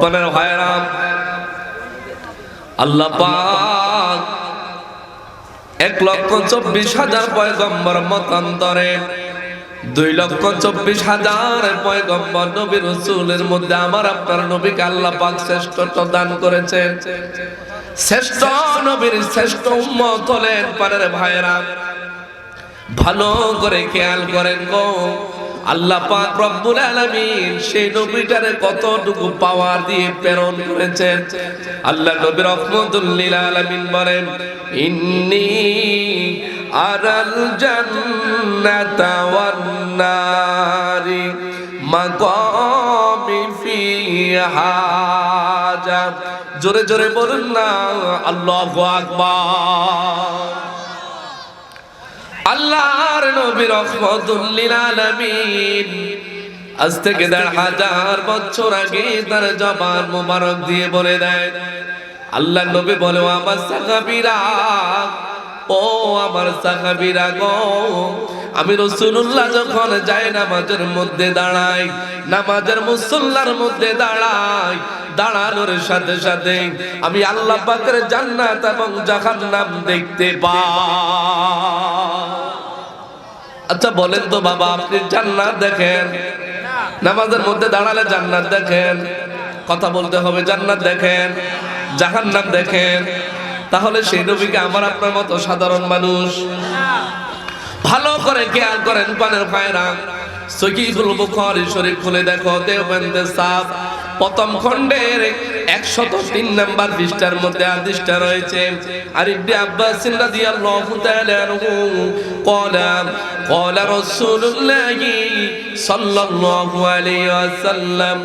অব্বানের ভাইরা, আল্লাহ পাক 1,24,000 পয়গম্বর মতান্তরে 2,24,000 পয়গম্বর নবী রাসূলের মধ্যে আমার আপনার নবীকে আল্লাহ পাক শ্রেষ্ঠত্ব দান করেছেন। শ্রেষ্ঠ নবীর শ্রেষ্ঠ উম্মত হলেন পারের ভাইরা, ভালো করে খেয়াল করেন গো। আল্লাহ পাক রব্বুল আলামিন সেই নবীটারে কতটুকু পাওয়ার দিয়ে প্রেরণ করেছেন। আল্লাহ নবী রহমাতুল লিল আলামিন বলেন, ইন্নী আরাল জান্নাতা ওয়ান নারি মাকামি ফিহা। জোরে জোরে বলুন না আল্লাহু আকবার। আল্লাহর নবী রহমাতুল লিল আলামিন আজ থেকে 1,500 বছর আগে তার জবান মোবারক দিয়ে বলে দেয়, আল্লাহর নবী বলে, ও আমার সাহাবীরা, ও আমার সাহাবীরা গো, আমি রাসূলুল্লাহ যখন যাই নামাজের মধ্যে দাঁড়াই, নামাজের মুসল্লার মধ্যে দাঁড়াই, দাঁড়ানোর সাথে সাথে আমি আল্লাহ পাকের জান্নাত এবং জাহান্নাম দেখতে পাই। আচ্ছা বলেন তো বাবা, আপনি জান্নাত দেখেন? নামাজের মধ্যে দাঁড়ালে জান্নাত দেখেন? কথা বলতে হবে, জান্নাত দেখেন, জাহান্নাম দেখেন? তাহলে সেই নবীকে আমার আপনার মতো সাধারণ মানুষ? ভালো করে খেয়াল করেন পানের ভাইরা, সহিহুল বুখারী শরীফ খুলে দেখো, দেওবন্দের সাফ প্রথম খণ্ডের 103 নম্বর পৃষ্ঠার মধ্যে হাদিসটা রয়েছে। আর ইবনে আব্বাস রাদিয়াল্লাহু তাআলা আনহু قال رسول الله صلى الله عليه وسلم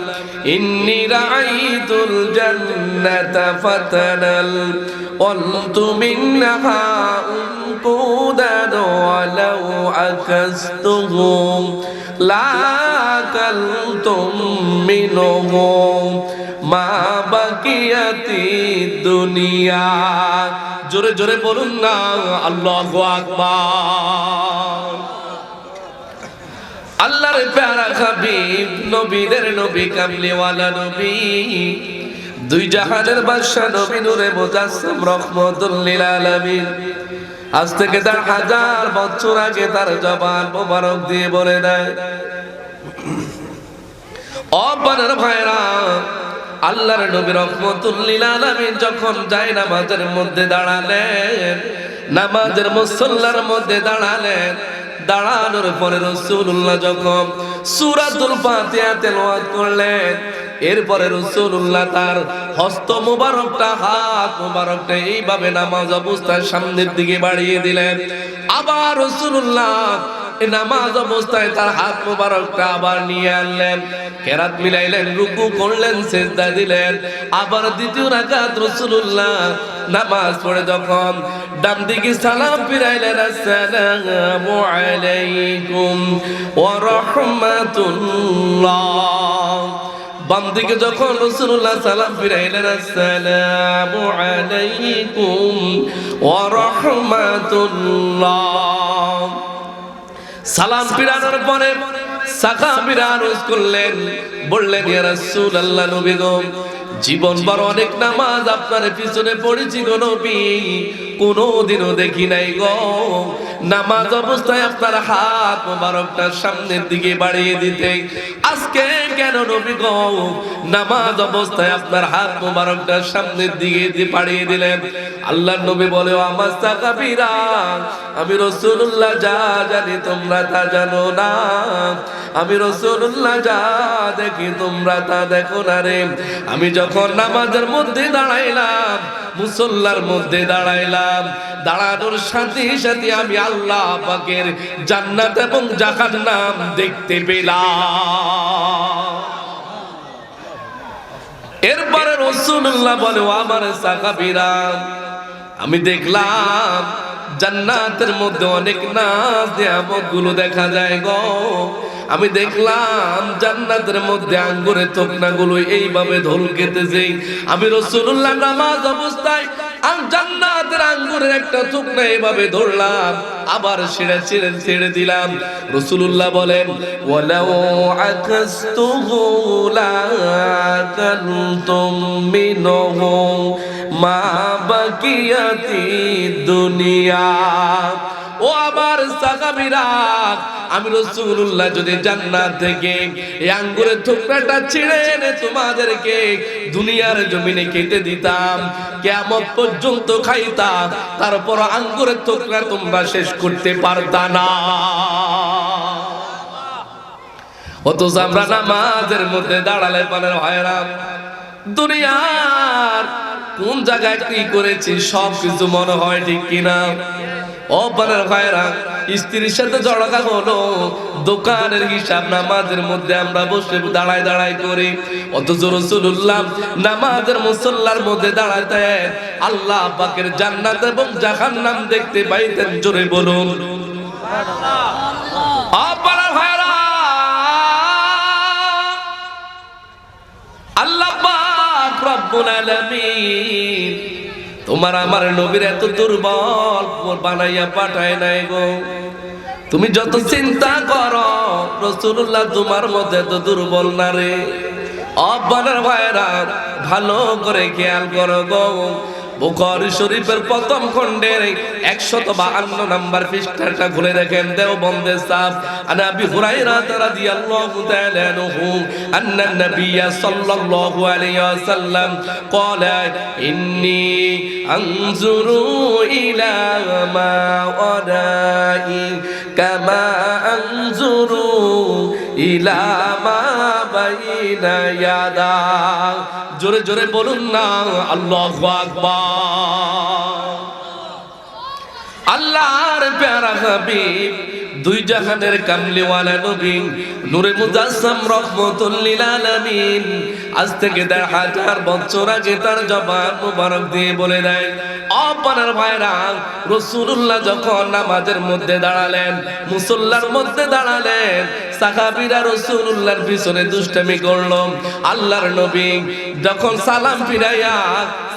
إني رأيت الجنة فتنا قلت منها أنقودا ولو عكستهم لأكلتم منهم ما بقيت الدنيا। জোরে জোরে বলুন না আল্লাহু আকবার। আল্লাহর প্যারা হাবিব, নবীদের নবী, কামলিওয়ালা নবী, দুই জাহানের বাদশা নবী নূরে মুজাসসাম রহমাতুল লিল আলামিন আজ থেকে 1,000 বছর আগে তার জবান মোবারক দিয়ে বলে দেয়, ও বানার ভাইরা, আল্লাহর নবী রহমাতুল লিল আলামিন যখন যায় নামাজের মধ্যে দাঁড়ালেন, নামাজের মুসল্লার মধ্যে দাঁড়ালেন, দাঁড়ানোর পরে রাসূলুল্লাহ যখন সূরাতুল ফাতিহা তেলাওয়াত করলেন, এরপরে রাসূলুল্লাহ তার হস্ত মোবারকটা, হাত মোবারকটা এইভাবে নামাজ অবস্থায় সামনের দিকে বাড়িয়ে দিলেন। আবার রাসূলুল্লাহ নামাজ অবস্থায় তার হাত মোবারকটা আবার নিয়ে আনলেন, কেরাত মিলাইলেন, রুকু করলেন, সিজদা দিলেন। আবার দ্বিতীয় রাকাত রাসূলুল্লাহ নামাজ পড়ে যখন ডান দিকে সালাম ফিরাইলেন, আসসালামু আলাইকুম ওয়া রাহমাতুল্লাহ। বাম দিকে যখন রাসূলুল্লাহ সালাম ফিরাইলেন, আসসালামু আলাইকুম ওয়া রাহমাতুল্লাহ। সালাম ফিরানোর পরে সাহাবীরা আরজ করলেন, বললেন, ইয়া রাসূলুল্লাহ, নবী গো, জীবন ভর অনেক নামাজ আপনার পিছনে পড়েছি গো নবী, কোনোদিনও দেখি নাই গো নামাজ অবস্থায় আপনার হাত মোবারকটা সামনের দিকে বাড়িয়ে দিতে। আজকে কেন নবী গো নামাজ অবস্থায় আপনার হাত মোবারকটা সামনের দিকে বাড়িয়ে দিলেন? আল্লাহর নবী বলে, ও আমার সাহাবীরা, আমি রাসূলুল্লাহ যা জানি তোমরা তা জানো না, আমি রাসূলুল্লাহ যা দেখি তোমরা তা দেখো না রে। আমি যখন নামাজের মধ্যে দাঁড়াইলাম, মুসল্লার মধ্যে দাঁড়াইলাম, দাঁড়ানোর সাথে সাথে আমি আল্লাহ পাকের জান্নাত এবং জাহান্নাম দেখতে পেলাম। এরপরে রাসূলুল্লাহ বলে, ও আমার সাহাবীরা, আমি দেখলাম জান্নাতের মধ্যে অনেক নাজ নিয়ামত গুলো দেখা যায় গো। আমি দেখলাম জান্নাতের মধ্যে আঙ্গুরের তকনা গুলো এইভাবে ঢোল খেতেছে। আমি রাসূলুল্লাহ নামাজ অবস্থায় জান্নাতের আঙ্গুরের একটা টুকরা এভাবে ধরলাম, আবার ছেড়ে দিলাম। রাসূলুল্লাহ বলেন, ওয়ালাউ আকাসতুহু লাকানতুম মিনহু মা বাকিয়াতি দুনিয়া। ও আমার সাহাবীরা, আমি রাসূলুল্লাহ যদি জান্নাত থেকে এই আঙ্গুরের টুকরাটা ছিঁড়ে এনে তোমাদেরকে দুনিয়ার জমিনে খেতে দিতাম, কিয়ামত পর্যন্ত খাইতাম, তারপর আঙ্গুরের টুকরা তোমরা শেষ করতে পারতা না। অথচ আমরা নামাজের মধ্যে দাঁড়ালে পারে ভাইরা, দুনিয়ার কোন জায়গায় কি করেছি সব কিছু মনে হয়, ঠিক কিনা? ও পারের ভাইরা, স্ত্রীর সাথে ঝগড়া হলো, দোকানের হিসাব নামাজের মধ্যে আমরা বসে দাঁড়ায় করি। অথচ রাসূলুল্লাহ নামাজের মুসল্লার মধ্যে দাঁড়াতেন, আল্লাহ পাকের জান্নাত এবং জাহান্নাম দেখতে পাইতেন। জোরে বলুন সুবহানাল্লাহ। ও পারের ভাইরা, আল্লাহ পাক রব্বুল আলামিন তোমার আমার নবীর এত দুর্বল বানাইয়া পাঠায় নাই গো। তুমি যত চিন্তা করো, রাসূলুল্লাহ তোমার মধ্যে এত দুর্বল না রে। অবানার ভাইরা, ভালো করে খেয়াল করো গো। বুখারী শরীফের প্রথম খণ্ডের 152 নম্বর পৃষ্ঠাটা খুলে দেখেন, দেওবন্দের সাহেব আন আবি হুরায়রা রাদিয়াল্লাহু তাআলা আনহু আন্না নবিয়্য সাল্লাল্লাহু আলাইহি ওয়াসাল্লাম ক্বালা ইন্নী আনজুরু ইলা মা ওয়ারাই কামা আনজুরু ইলা মা বাইনা ইয়াদা। জোরে জোরে বলুন না আল্লাহু আকবার। আল্লাহর প্যারা হাবিব, দুই জাহানের কামলিওয়ালা নবী নূরে মুজাসসাম রাহমাতুল লিল আলামিন আজ থেকে ১৫০০ বছর আগে তার জবান মুবারক দিয়ে বলে দেয়, আপনার ভাইরা, রাসূলুল্লাহ যখন নামাজের মধ্যে দাঁড়ালেন, মুসল্লার মধ্যে দাঁড়ালেন, সাহাবীরা রাসূলুল্লাহর পিছনে দুষ্টামি করলো। আল্লাহর নবী যখন সালাম ফিরাইয়া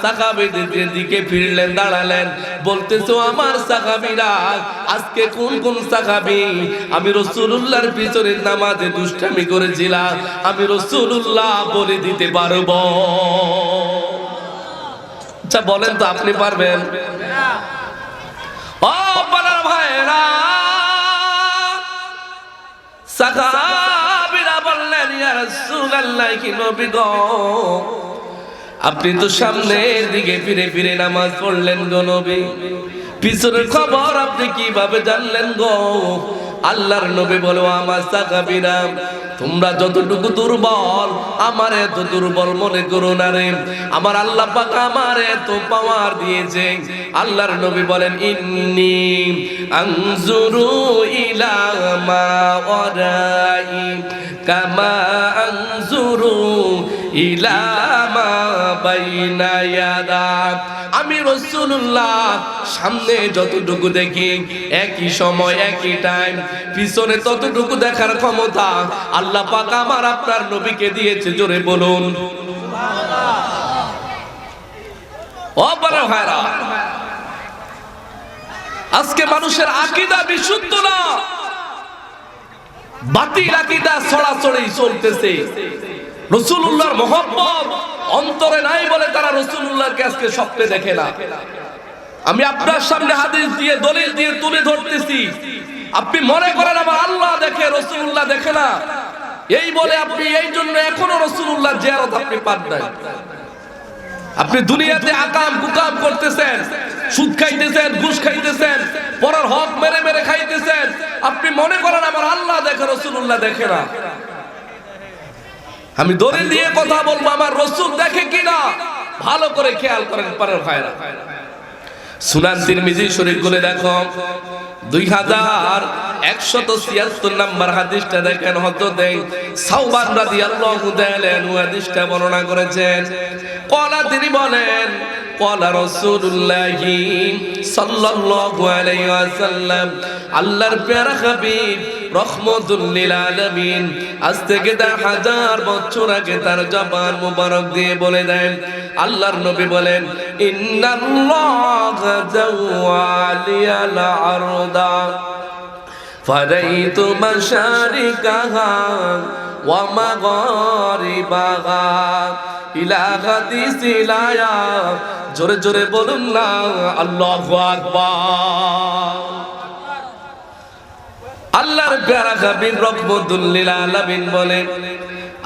সাহাবীদের দিকে ফিরলেন, দাঁড়ালেন, বলতেছো আমার সাহাবীরা, আজকে কোন কোন সাহাবী আমি রাসূলুল্লাহর পিছনে নামাজে দুষ্টামি করেছিলাম, আমি রাসূলুল্লাহ বলে দিতে পারবো। আচ্ছা বলেন তো, আপনি পারবেন? ও বাবার ভাইরা, সাহাবীরা বললেন, ইয়া রাসূলুল্লাহ, কি নবী গো, আপনি তো সামনের দিকে ফিরে ফিরে নামাজ পড়লেন গো নবী, পিছনের খবর আপনি কিভাবে জানলেন গো? আল্লাহর নবী বলো, আমার সাহাবীরা, তোমরা যতটুকু দুর্বল, আমার এত দুর্বল মনে করো না রে। আমার আল্লাহ পাক আমার এত পাওয়ার দিয়েছে। আল্লাহর নবী বলেন, ইন্নী আনজুরু ইলা মা ওয়ারাই কামা আনজুরু ইলা মা বাইনা ইয়াদা। আমি রাসূলুল্লাহ সামনে যতটুকু দেখি, একই সময় একই টাইম পিছনে ততটুকু দেখার ক্ষমতা আল্লাহ পাক আমার আপনার নবীকে দিয়েছে। জোরে বলুন সুবহানাল্লাহ। ও বড় ভাইরা, আজকে মানুষের আকীদা বিশুদ্ধ না, বাতিল আকীদা ছড়াছড়ি চলতেছে। রাসূলুল্লাহর মহব্বত অন্তরে নাই বলে তারা রাসূলুল্লাহকে আজকে স্বপ্নে দেখে না। আমি আপনার সামনে হাদিস দিয়ে দলিল দিয়ে তুলে ধরতেছি। আপনি মনে করেন আমার আল্লাহ দেখে, রাসূলুল্লাহ দেখে না, এই বলে আপনি এই জন্য এখনো রাসূলুল্লাহ জিয়ারত আপনি পান নাই। আপনি দুনিয়াতে আকাম কুকাম করতেছেন, সুদ খাইতেছেন, ঘুষ খাইতেছেন, পরের হক মেরে মেরে খাইতেছেন। আপনি মনে করেন আমার আল্লাহ দেখে, রাসূলুল্লাহ দেখে না। আমি দলিল দিয়ে কথা বলবো, আমার রাসূল দেখে কিনা ভালো করে খেয়াল করেন পারের ভাইরা। সুনান তিরমিজি শরীফ গুলো দেখো, 2176 নম্বর হাদিসটা দেখেন। হযরত সাওবান রাদিয়াল্লাহু তাআলা আনহু হাদিসটা বর্ণনা করেছেন। কলা, তিনি বলেন, ক্বালা রাসূলুল্লাহি সাল্লাল্লাহু আলাইহি ওয়াসাল্লাম, আল্লাহর প্যারা হাবিব রহমাতুল লিল আলামিন আজ থেকে 1000 বছর আগে তার জবান মুবারক দিয়ে বলে দেন, আল্লাহর নবী বলেন, ইন্নাল্লাহা জাওয়ালিয়াল আরদা ফারাইতু মাশারিকাহা ওয়া মাগারিবাহা ইলা হাদিসি লায়া। জোরে জোরে বলুন না আল্লাহু আকবার। আল্লাহর প্যারা হাবিব রহমাতুল লিল আলামিন বলেন,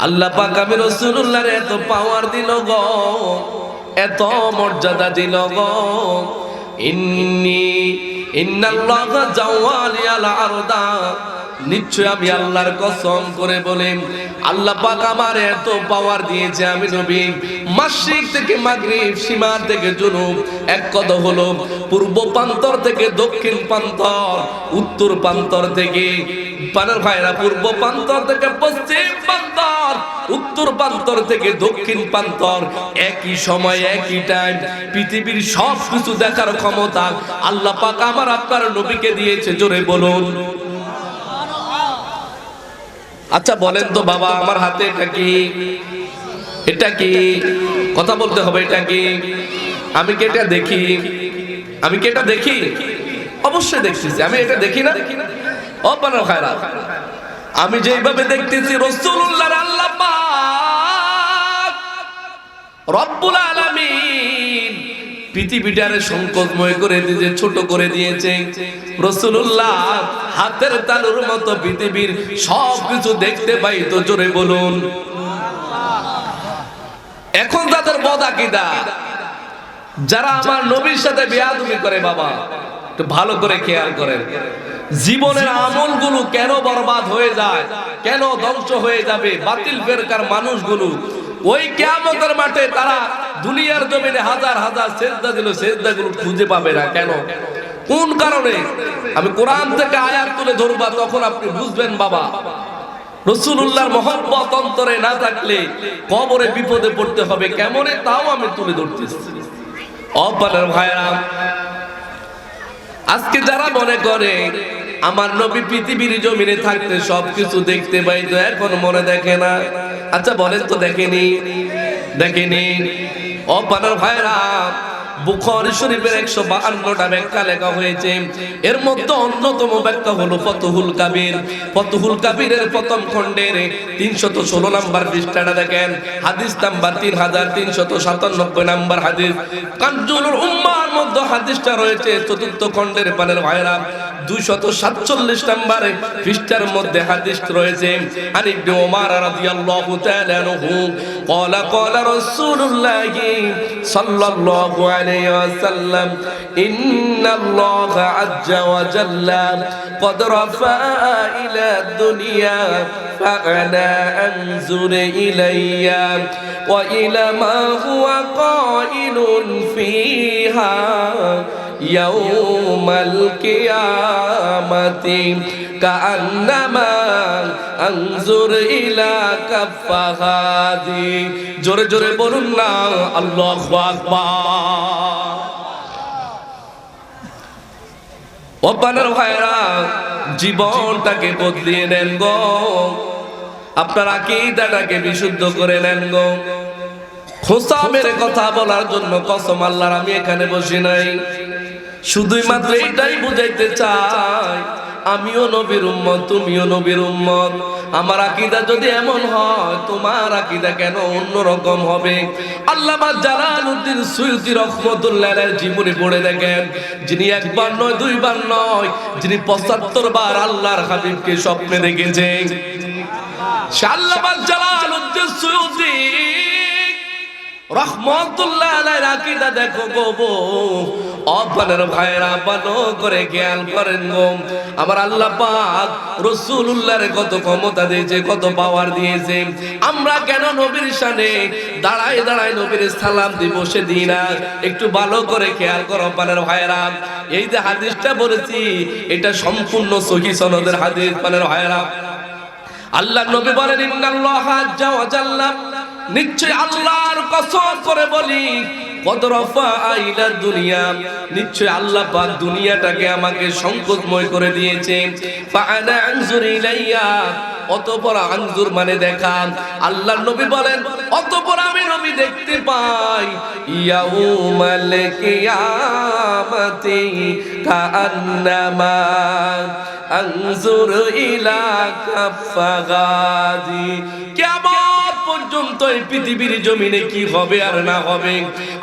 আল্লাহ পাক আমি রাসূলুল্লাহর এত পাওয়ার দিল গো, এত মর্যাদা দিল গো। ইন্নাল্লাহা জাওয়ালিয়াল আরদা, নিশ্চয় আমি আল্লাহর কসম করে বলেন, আল্লাহ পাক আমার এত পাওয়ার দিয়েছে, আমি নবী মাশরিক থেকে মাগরিব, সীমার থেকে জুনুব, এক কথা হলো পূর্ব প্রান্তর থেকে দক্ষিণ প্রান্তর, উত্তর প্রান্তর থেকে পানার ভাইরা, পূর্ব প্রান্তর থেকে পশ্চিম প্রান্তর, উত্তর প্রান্তর থেকে দক্ষিণ প্রান্তর, একই সময় একই টাইম পৃথিবীর সব কিছু দেখার ক্ষমতা আল্লাহ পাক আমার আপনার নবীকে দিয়েছে। জোরে বলুন। আচ্ছা বলেন তো বাবা, আমার হাতে এটা কি? এটা কি? কথা বলতে হবে, এটা কি? আমি কি এটা দেখি? আমি কি এটা দেখি? অবশ্যই দেখতেছি। আমি এটা দেখি না? অপার খায়রাত, আমি যেভাবে দেখতেছি রাসূলুল্লাহর আল্লাহ পাক রব্বুল আলামিন পৃথিবীটারে সংকটময় করে দিয়েছে, ছোট করে দিয়েছে। রাসূলুল্লাহ হাতের তালুর মতো পৃথিবীর সব কিছু দেখতে পাই। তো জোরে বলুন। এখন তাদের বদ আকীদা, যারা আমার নবীর সাথে বেয়াদবি করে, বাবা একটু ভালো করে খেয়াল করেন, জীবনের আমলগুলো কেন বরবাদ হয়ে যায়, কেন ধ্বংস হয়ে যাবে। বাতিল ফেরকার মানুষগুলো ওই কিয়ামতের মাঠে তারা দুনিয়ার জমিনে হাজার হাজার সিজদা দিল, সিজদাগুলো খুঁজে পাবে না। কেন? কোন কারণে? আমি কোরআন থেকে আয়াত তুলে ধরবা, তখন আপনি বুঝবেন বাবা। রাসূলুল্লাহর মহব্বত অন্তরে না থাকলে কবরে বিপদে পড়তে হবে কেমনে, তাও আমি তুলে ধরতেছি। অপারের ভাইরা, আজকে যারা মনে করে আমার নবী পৃথিবীর জমিনে থাকতে সবকিছু দেখতে পাইতো, এখন মনে দেখে না। আচ্ছা বলেন তো দেখেনি? দেখেনি? অপারের ভাইরা, বুখারী শরীফের 152টা ব্যাখ্যা লেখা হয়েছে, এর মধ্যে অন্যতম ব্যাখ্যা হলো ফতহুল কাবির। ফতহুল কাবিরের প্রথম খণ্ডের 316 নম্বর পৃষ্ঠাটা দেখেন, হাদিস নাম্বার 3397 নম্বর হাদিস। কানজুল উম্মার মধ্যে হাদিসটা রয়েছে চতুর্থ খণ্ডের পানের ভাইরা 247 নম্বর পৃষ্ঠার মধ্যে হাদিস রয়েছে। আন ইবনে ওমর রাদিয়াল্লাহু তাআলা আনহু ক্বালা ক্বালা রাসূলুল্লাহি সাল্লাল্লাহু আলাইহি ওয়াসাল্লাম, ইন্নাল্লাহা আযজা ওয়া জাল্লা قد رفع إلى الدنيا فأنا أنظر إلي وإلى ما هو قائل فيها يوم القيامة كأنما أنظر إلى كف هذه। জোরে জোরে বলুন না আল্লাহু আকবার। অপানার ভাইরা, জীবনটাকে বদলিয়ে নেন গো, আপনার আকীদাটাকে বিশুদ্ধ করে নেন গো। খোসা মেরে কথা বলার জন্য কসম আল্লাহর আমি এখানে বসি নাই, শুধুই মাত্র এইটাই বুঝাইতে চাই, আমিও নবীর উম্মত, তুমিও নবীর উম্মত। আমার আকীদা যদি এমন হয়, তোমার আকীদা কেন অন্যরকম হবে? আল্লামা জালালউদ্দিন সুয়ুতী রাহমাতুল্লাহ আলাইহির জীবনী পড়ে দেখেন, যিনি একবার নয় দুইবার নয়, যিনি 75 বার আল্লাহর হাবিবকে স্বপ্নে দেখেছেন। আল্লামা জালালউদ্দিন সুয়ুতী রহমাতুল্লাহ আলাইহির আকীদা দেখো গো, আপনার ভাইরা ভালো করে খেয়াল করেন গো। আমার আল্লাহ পাক রাসূলুল্লাহর কত ক্ষমতা দিয়েছে, কত পাওয়ার দিয়েছে। আমরা কেন নবীর শানে দাঁড়ায় দাঁড়ায় নবীর সালাম দি বসে দিই না? একটু ভালো করে খেয়াল করো আপনার ভাইরা। এই যে হাদিসটা বলেছি, এটা সম্পূর্ণ সহিহ সনদের হাদিস। আপনার ভাইরা, আল্লাহ নবী বলেন, ইন্নাল্লাহা আযজা ওয়া জাল্লা নিশ্চয় আল্লাহর কসম করে বলি কদ রাফা'আইলা দুনিয়া, নিশ্চয় আল্লাহ পাক দুনিয়াটাকে আমাকে সংকটময় করে দিয়েছে। ফাআনা আনজুর ইলাইয়া, অতঃপর আনজুর মানে দেখা। আল্লাহর নবী বলেন অতঃপর আমি নবী দেখতে পাই ইয়াউমাল কিয়ামাতি কাআন্নামা আনজুর ইলা কাফাগাদি। কিয়ামত পর্যন্ত এই পৃথিবীর জমিনে কি হবে আর না হবে,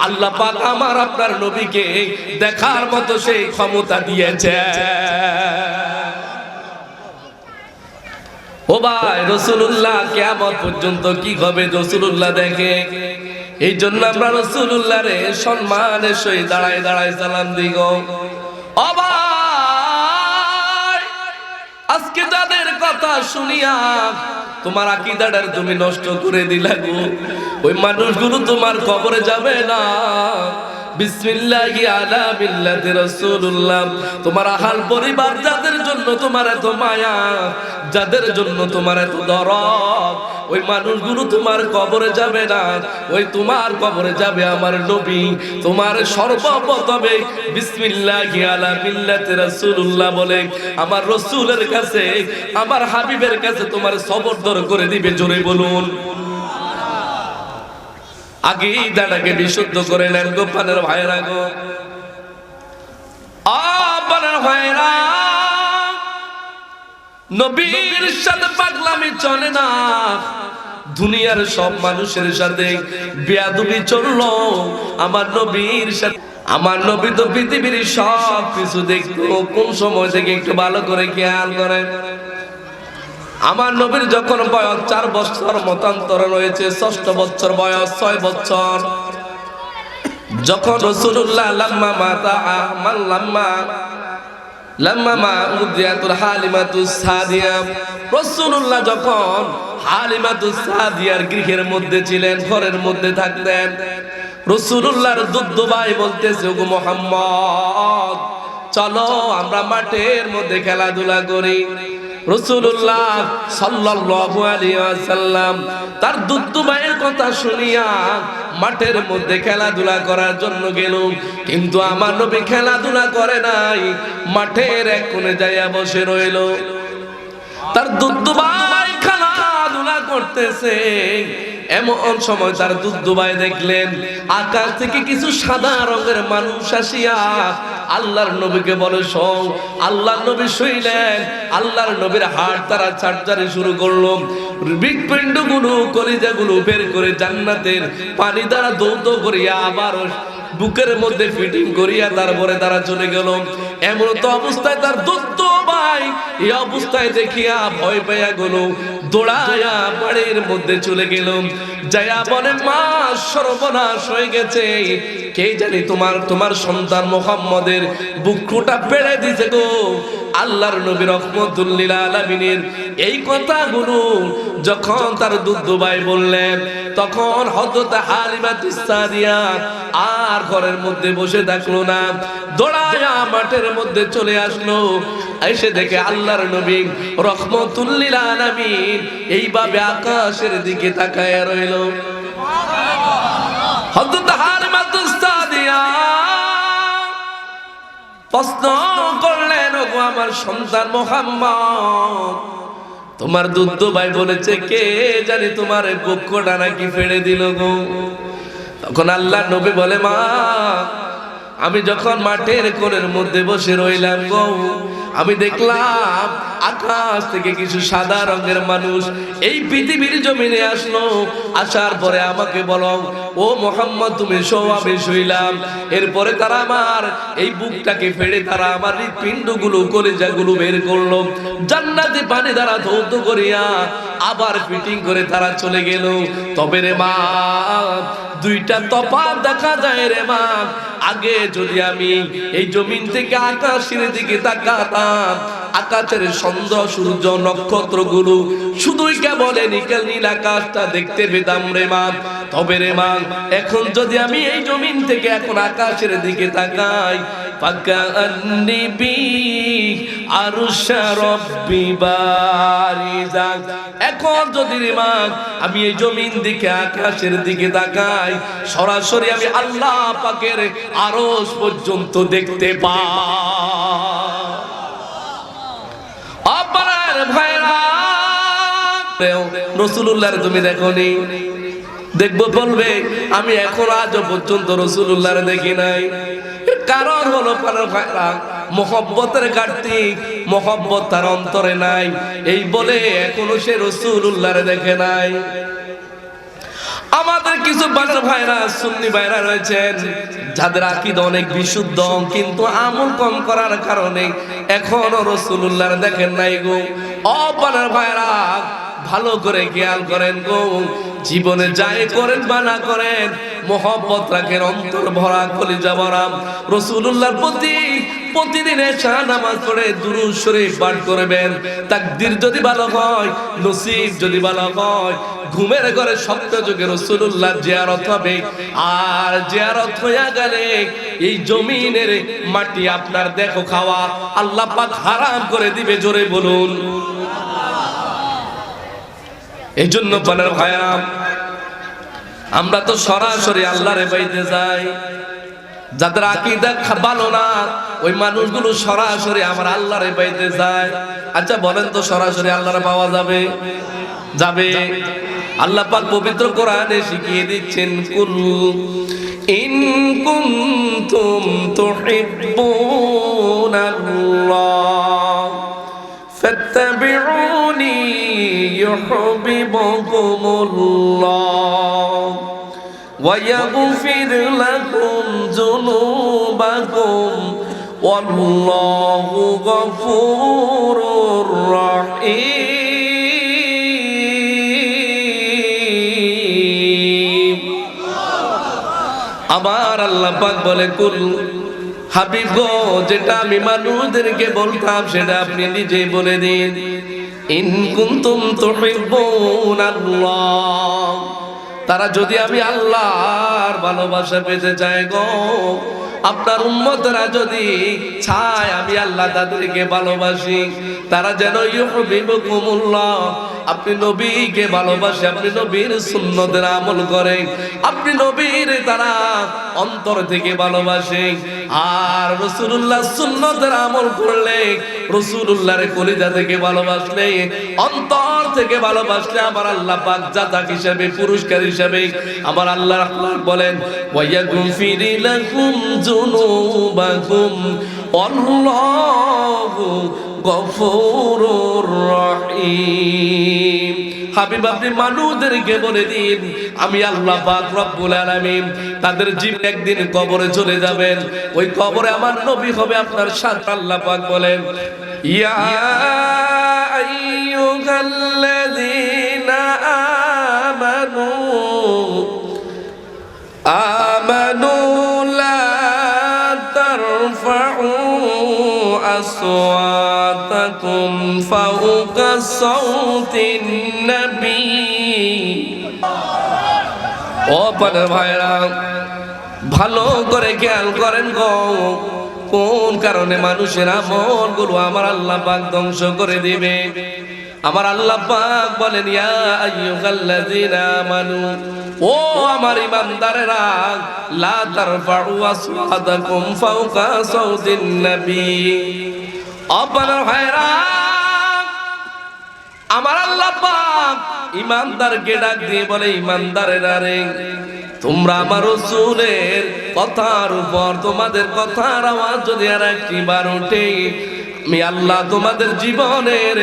আল্লাহ পাক আমার আপনার নবীকে দেখার মতো সেই ক্ষমতা দিয়েছে। ও ভাই, রাসূলুল্লাহ কিয়ামত পর্যন্ত কি হবে রাসূলুল্লাহ দেখে। এই জন্য আমরা রাসূলুল্লাহরে সম্মানের সহিত দাঁড়ায় দাঁড়ায় সালাম দিই গো। ও ভাই, আজকে যাদের কথা শুনিয়া তোমার আকীদাটার তুমি নষ্ট করে দিলা গো, ওই মানুষগুলো তোমার কবরে যাবে না। বিসমিল্লাহি আলা মিল্লাতি রাসূলুল্লাহ, তোমার আহাল পরিবার যাদের জন্য তোমার এত মায়া, যাদের জন্য তোমার এত দরদ, ওই মানুষগুলো তোমার কবরে যাবে না। ওই তোমার কবরে যাবে আমার নবী। তোমার সর্বপ্রথমে বিসমিল্লাহি আলা মিল্লাতি রাসূলুল্লাহ বলে আমার রাসূলের কাছে, আমার হাবিবের কাছে তোমার সবরদর করে দিবে। জোরে বলুন। আকীদাটাকে বিশুদ্ধ করে নেন গো পানের ভাইরা গো। পানের ভাইরা, নবীর সাথে পাগলামি চলে না। দুনিয়ার সব মানুষের সাথে বেয়াদবি চললো, আমার নবীর সাথে। আমার নবী তো পৃথিবীর সব কিছু দেখতো। কোন সময় থেকে একটু ভালো করে খেয়াল করেন। আমার নবীর যখন বয়স 4 বছর মতান্তর রয়েছে, 6ষ্ঠ বছর বয়স, 6 বছর যখন রাসূলুল্লাহ লাম্মা উদিয়াতুল হালিমাতুস সাদিয়া, রাসূলুল্লাহ যখন হালিমাতুস সাদিয়ার গৃহের মধ্যে ছিলেন, ঘরের মধ্যে থাকতেন, রাসূলুল্লাহর দুধু ভাই বলতেছে ওগো মুহাম্মদ চলো আমরা মাঠের মধ্যে খেলাধুলা করি। রাসূলুল্লাহ সাল্লাল্লাহু আলাইহি ওয়াসাল্লাম তার দুধু ভাইয়ের কথা শুনিয়া মাঠের মধ্যে খেলাধুলা করার জন্য গেল। কিন্তু আমার নবী খেলাধুলা করে নাই, মাঠের এক কোণে যাইয়া বসে রইল। তার দুধু ভাই খেলাধুলা করতেছে। এমন সময় তার দুধু ভাই দেখলেন আকাশ থেকে কিছু সাদা রঙের মানুষ আসিয়া আল্লাহর নবীকে বলে শোন। আল্লাহর নবী শুইলেন, আল্লাহর নবীর হাড় তারা ছাড়ছাড়ি শুরু করলো। হৃৎপিণ্ডগুলো কলিজাগুলো বের করে জান্নাতের পানি দ্বারা দৌত করিয়া আবার বুকের মধ্যে ফিটিং করিয়া তারপরে তারা চলে গেল। এমন তো অবস্থায় তার দুধু ভাই এই অবস্থায় দেখিয়া ভয় পাইয়া গেল, দৌড়াইয়া বাড়ির মধ্যে চলে গেল। যাইয়া বলে মা সর্বনাশ হয়ে গেছে, কে জানি তোমার সন্তান মুহাম্মদের বুকটা পেড়ে দিছে গো। আল্লাহর নবী রাহমাতুল লিল আলামিনের এই কথাগুলো যখন তার দুধু ভাই বললেন, তখন হযরত হালিমাতুস সাদিয়া আর ঘরের মধ্যে বসে থাকলো না, দৌড়ায়া মাঠের মধ্যে চলে আসলো। এসে দেখে আল্লাহর নবী রাহমাতুল লিল আলামিন এইভাবে আকাশের দিকে তাকায় রইল। হযরত হালিমাতুস সাদিয়া প্রশ্ন করলেন ওগো আমার সন্তান মুহাম্মদ, তোমার দুধু ভাই বলেছে কে জানি তোমার বুকটা নাকি ফেড়ে দিল গো। তখন আল্লাহর নবী বলে মা আমি যখন মাঠের কোণের মধ্যে বসে রইলাম গো, আমি দেখলাম আকাশ থেকে কিছু সাদা রঙের মানুষ এই পৃথিবীর জমিনে আসলো। আসার পরে আমাকে বলো ও মুহাম্মদ তুমি শো, আমি শুইলাম। এরপরে তারা আমার এই বুকটাকে ফেড়ে তারা আমার হৃৎপিণ্ডগুলো কলিজাগুলো বের করলো, জান্নাতি পানি দ্বারা ধৌত করিয়া আবার ফিটিং করে তারা চলে গেল। তবে রে মা দুইটা তফাৎ দেখা যায় রে মা। আগে যদি আমি এই জমিন থেকে আকাশের দিকে তাকাতাম, আকাশের চন্দ্র সূর্য নক্ষত্রগুলো শুধুই কেবল নিকেল নীল আকাশটা দেখতে পেতাম রে মা। তবে রে মা এখন যদি আমি এই জমিন থেকে এখন আকাশের দিকে তাকাই, ফাকান্নি বি আরশা রাব্বি বারিজা। এখন যদি রিমাক আমি এই জমিন দিকে আকাশের দিকে তাকাই, সরাসরি আমি আল্লাহ পাকের আরশ পর্যন্ত দেখতে পাই। আপনার ভাইরা রাসূলুল্লাহর তুমি দেখোনি, দেখবো বলবে আমি এখন আজ পর্যন্ত রাসূলুল্লাহর দেখি নাই। কারণ হলো আপনার ভাইরা মহব্বতের ঘাটতি, মহব্বত তার অন্তরে নাই, এই বলে এখনো সে রাসূলুল্লাহর দেখে নাই। আমাদের কিছু বাজার ভাইরা সুন্নি ভাইরা রয়েছেন যাদের আকীদা অনেক বিশুদ্ধ, কিন্তু আমল কম করার কারণে এখনো রাসূলুল্লাহর দেখেন নাই গো। ও বাজার ভাইরা ভালো করে খেয়াল করেন গো, জীবনে যাই করেন বা না করেন মোহব্বত রাখেন, অন্তর ভরা কলিজা ভরা রাসূলুল্লাহর প্রতি প্রতিদিন এশা নামাজ পড়ে দুরূদ শরীফ পাঠ করবেন। তাকদীর যদি ভালো হয়, নসিব যদি ভালো হয়, ঘুমের ঘরে সপ্তাহ যুগে রাসূলুল্লাহ জিয়ারত হবে। আর জিয়ারত হইয়া গেলে এই জমিনের মাটি আপনার দেখো খাওয়া আল্লাহ পাক হারাম করে দিবে, জোরে বলুন। এই জন্য বলেন ভাইরা আমরা তো সরাসরি আল্লাহরে পাইতে যাই। যাদের আকীদা ভালো না ওই মানুষগুলো সরাসরি আমার আল্লাহরে পাইতে যায়। আচ্ছা বলেন তো সরাসরি আল্লাহরে পাওয়া যাবে? যাবে। আল্লাহ পাক পবিত্র কোরআনে শিখিয়ে দিচ্ছেন, কুল ইন কুনতুম তুহিব্বুনাল্লাহ ফাত্তাবিউনি ইউহিব্বুকুমুল্লাহ ওয়া ইয়াগফির লাকুম যুনুবাকুম ওয়াল্লাহু গফুরুর রহিম। আমার আল্লাহ পাক বলে, কুল হাবিব গো, যেটা আমি মানুষদেরকে বলতাম সেটা আপনি নিজেই বলে দিন। ইন কুনতুম তুহিব্বুনাল্লাহ, তারা যদি আমি আল্লাহর ভালোবাসা পেতে চায় গো, আপনার উম্মতরা যদি চায় আমি আল্লাহ তাদেরকে ভালোবাসি, তারা যেন ইউহিব্বুকুমুল্লাহ, আপনি নবীকে ভালোবাসে, আপনি নবীর সুন্নতের আমল করে, আপনি নবীর তারা অন্তর থেকে ভালোবাসে। আর রাসূলুল্লাহ সুন্নতের আমল করলে, রাসূলুল্লাহর কলিজা থেকে ভালোবাসলে, অন্তর থেকে ভালোবাসলে আমার আল্লাহ পাক জাযাক হিসেবে, পুরস্কার হিসেবে আমার আল্লাহ বলেন, ওয়া ইয়াগফির লাকুম যুনুবাকুম আল্লাহু গফুরুর রহিম। হাবিব আপনি মানুষদেরকে বলে দিন আমি আল্লাহ পাক রব্বুল আলামিন, তাদের জীবন একদিন কবরে চলে যাবেন, ওই কবরে আমার নবী হবে আপনার সাথে। আল্লাহ পাক বলেন, ইয়া আইয়ুহাল্লাযীনা আমানু লা তারফাউ আসওয়াতাকুম ফাওকা সাওতিন নবী। ও পানের ভাইরা ভালো করে খেয়াল করেন গো, কোন কারণে মানুষের আমলগুলো আমার আল্লাহ পাক ধ্বংস করে দিবে। আমার আল্লাহ পাক বলেন, ইয়া আইয়ুহাল্লাযীনা আমানু, ও আমার ঈমানদারেরা, লা তারফাউ আসওয়াতাকুম ফাওকা সাওতিন নবী। আপনার ভাইরা আমার আল্লাহ পাক ঈমানদারকে ডাক দিয়ে বলে, ঈমানদারেরা রে, তোমরা আমার রাসূলের কথার উপর তোমাদের কথার আওয়াজ যদি আর একবার ওঠে, আমি আল্লাহ তোমাদের জীবনের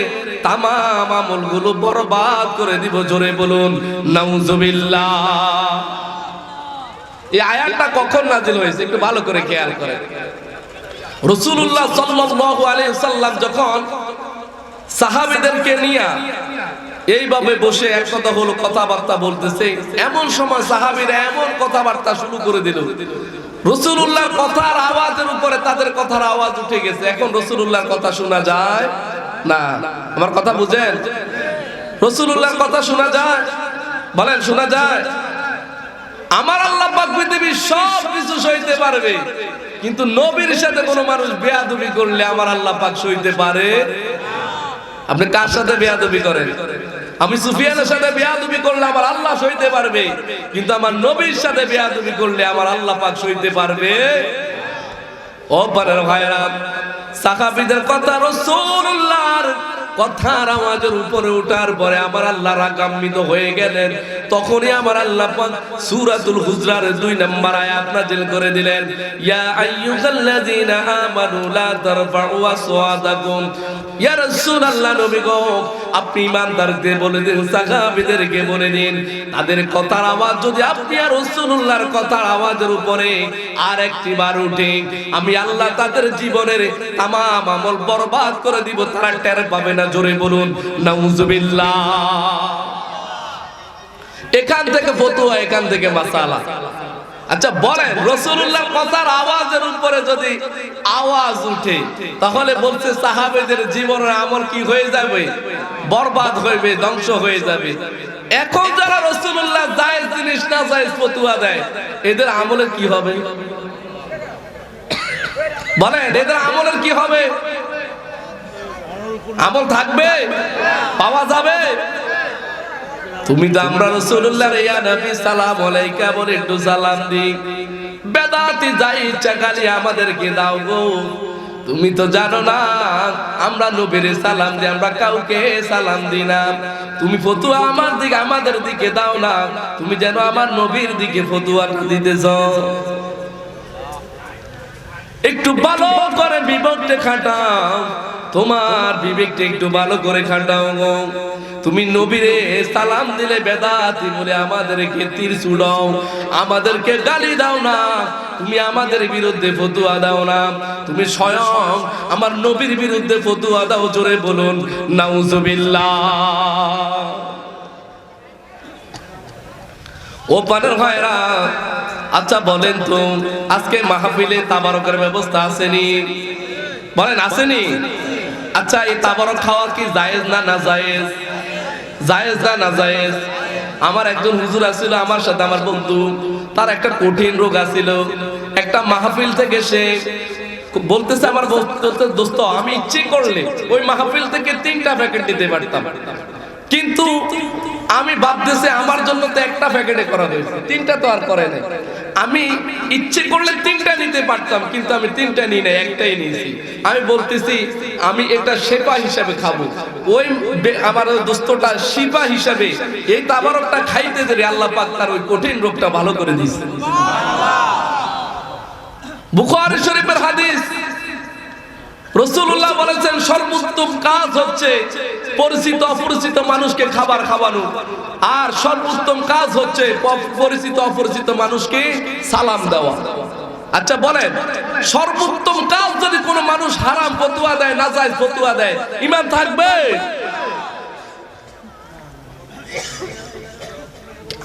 তামাম আমলগুলো বরবাদ করে দিব, জোরে বলুন নাউজুবিল্লাহ। এই আয়াতটা কখন নাযিল হয়েছে একটু ভালো করে খেয়াল করেন। রাসূলুল্লাহ সাল্লাল্লাহু আলাইহি সাল্লাম যখন সাহাবীদেরকে নিয়ে এইভাবে বসে একসাথে হলো কথাবার্তা বলতেছে, এমন সময় সাহাবীরা এমন কথাবার্তা শুরু করে দিল, রাসূলুল্লাহর কথার আওয়াজের উপরে তাদের কথার আওয়াজ উঠে গেছে। এখন রাসূলুল্লাহর কথা শোনা যায় না। আমার কথা বুঝেন? রাসূলুল্লাহর কথা শোনা যায়? বলেন শোনা যায়? আমার আল্লাহ পাক পৃথিবীর সব কিছু সইতে পারবে, কিন্তু নবীর সাথে কোনো মানুষ বেয়াদবি করলে আমার আল্লাহ পাক সইতে পারে। আপনি কার সাথে বেয়াদবি করেন? আমি সুফিয়ানের সাথে বেয়াদবি করলে আমার আল্লাহ সইতে পারবে, কিন্তু আমার নবীর সাথে বেয়াদবি করলে আমার আল্লাহ পাক সইতে পারবে? ও পারের ভাইরা, সাহাবীদের কথা, রাসূলুল্লাহর কথার আওয়াজের উপরে ওঠার পরে আমার আল্লাহ রাগান্বিত হয়ে গেলেন। তখনই আমার আল্লাহ পাক সূরাতুল হুজরার 2 নম্বর আয়াত নাযিল করে দিলেন, ইয়া আইয়ুহাল্লাযীনা আমানু লা তারফাউ আসওয়াতাকুম। ইয়া রাসূলুল্লাহ, নবী গো, আপনি ইমানদারদের বলে দিন, সাহাবীদেরকে বলে দিন, তাদের কথার আওয়াজ যদি আপনি আর রাসূলুল্লাহর কথার আওয়াজের উপরে আর একটি বার উঠে, আমি আল্লাহ তাদের জীবনের তাম আমল বরবাদ করে দিব, তারা টের পাবে না। জোরে বলুন নাউজুবিল্লাহ। এখান থেকে ফতোয়া, এখান থেকে মাসালা। আচ্ছা বলেন, রাসূলুল্লাহর কথার আওয়াজের উপরে যদি আওয়াজ উঠে, তাহলে বলছে সাহাবীদের জীবনের আমল কি হয়ে যাবে? বরবাদ হইবে, ধ্বংস হয়ে যাবে। এখন যারা রাসূলুল্লাহ জায়েজ জিনিস না জায়েজ ফতোয়া দেয়, এদের আমলের কি হবে? বলেন, এদের আমলের কি হবে? আমল থাকবে? পাওয়া যাবে? তুমি তো আমরা রাসূলুল্লাহর ইয়া নবী সালাম আলাইকা বলে একটু সালাম দিই, বেদাতি যাই ইচ্ছা খালি আমাদেরকে দাও গো। তুমি তো জানো না আমরা নবীর সালাম দিই, আমরা কাউকে সালাম দিই না। তুমি ফতোয়া আমার দিকে, আমাদের দিকে দাও না, তুমি যেন আমার নবীর দিকে ফতোয়াটা দিতেছ। একটু ভালো করে বিবেকটা খাটাও, তোমার বিবেকটা একটু ভালো করে খাটাও গো। তুমি নবীরে সালাম দিলে বেদাতি বলে আমাদেরকে তীর ছুড়াও, আমাদেরকে গালি দাও না, তুমি আমাদের বিরুদ্ধে ফতোয়া দাও না, তুমি স্বয়ং আমার নবীর বিরুদ্ধে ফতোয়া দাও। জোরে বলুন নাউজুবিল্লাহ। ও পানের ভাইরা, আচ্ছা বলেন তো, আজকে মাহফিলে তাবারকের ব্যবস্থা আসেনি? বলেন আসেনি? আচ্ছা, এই তাবারক খাওয়া কি জায়েজ না না জায়েজ? জায়েজ না না জায়েজ? আমার একজন হুজুর আছিল আমার সাথে, আমার বন্ধু, তার একটা কঠিন রোগ আছিল। একটা মাহফিল থেকে সে বলতেছে, আমার দোস্ত, আমি ইচ্ছে করলে ওই মাহফিল থেকে 3টা প্যাকেট দিতে পারতাম, কিন্তু আমি ভাবতেছি আমার জন্য তো একটা প্যাকেটে করা হয়েছে, 3টা তো আর করে নাই। আমি ইচ্ছে করলে 3টা নিতে পারতাম, কিন্তু আমি 3টা নিই না, একটাই নিয়েছি। আমি বলতেছি আমি এটা শেফা হিসাবে খাবো। ওই আমার দোস্তটা শিফা হিসাবে এই তাবারকটা খাইতে দেরি আল্লাহ পাক তার ওই কঠিন রোগটা ভালো করে দিয়েছে। বুখারী শরীফের হাদিস, রাসূলুল্লাহ বলেছেন সর্বোত্তম কাজ হচ্ছে পরিচিত অপরিচিত মানুষকে খাবার খাওয়ানো, আর সর্বোত্তম কাজ হচ্ছে পরিচিত অপরিচিত মানুষকে সালাম দেওয়া। আচ্ছা বলেন, সর্বোত্তম কাজ যদি কোনো মানুষ হারাম ফতোয়া দেয়, নাজায়েজ ফতোয়া দেয়, ঈমান থাকবে?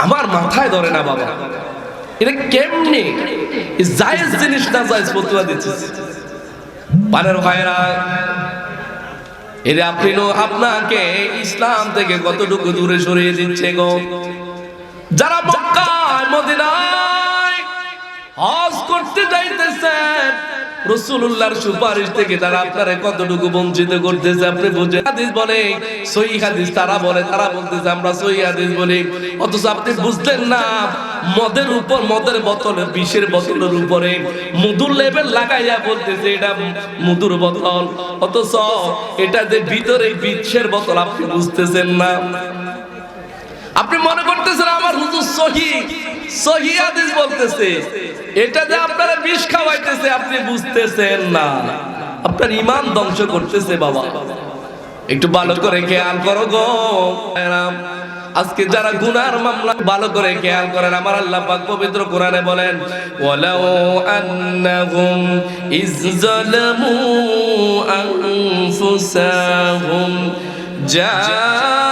আমার মাথায় ধরে না বাবা, এটা কেমনে জায়েজ জিনিস নাজায়েজ ফতোয়া দিচ্ছে? পানের ভাইরা, এর আপনি আপনাকে ইসলাম থেকে কতটুকু দূরে সরিয়ে দিচ্ছে গো। যারা মক্কায় মদিনায় হজ করতে যাইতেছেন, রাসূলুল্লাহর সুপারিশ থেকে তারা আপনারে কতটুকু বঞ্চিত করতেছে আপনি বুঝেন? হাদিস বলে সহিহ হাদিস, তারা বলে, তারা বলতেছে আমরা সহিহ হাদিস বলি, অথচ আপনি বুঝলেন না মদের উপর, মদের বোতল, বিষের বোতলের উপরে মধুর লেবেল লাগাইয়া বলতেছে এটা মধুর বোতল, অথচ এটা যে ভিতরে বিষের বোতল আপনি বুঝতেছেন না। আপনি মনে করতেছেন আমার হুজুর সহিহ হাদিস বলতেছে, এটা যে আপনারা বিষ খাওয়াইতেছে আপনি বুঝতেছেন না, আপনার ঈমান ধ্বংস করতেছে বাবা। একটু ভালো করে খেয়াল করো গো। আজকে যারা গুনার মামলা, ভালো করে খেয়াল করেন, আমার আল্লাহ পাক পবিত্র কোরআনে বলেন, ওয়ালাউ আন্নাহুম ইযযালামু আনফুসাহুম জাউকা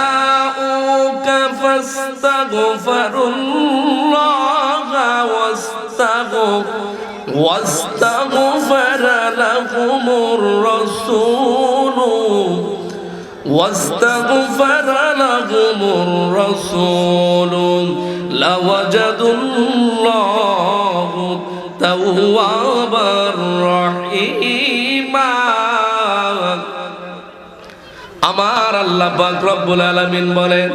ফাস্তাগফিরুল্লাহা واستغفر لهم الرسول لوجدوا الله তাওয়াবার রহিমা। আমার আল্লাহ পাক রব্বুল আলামিন বলেন,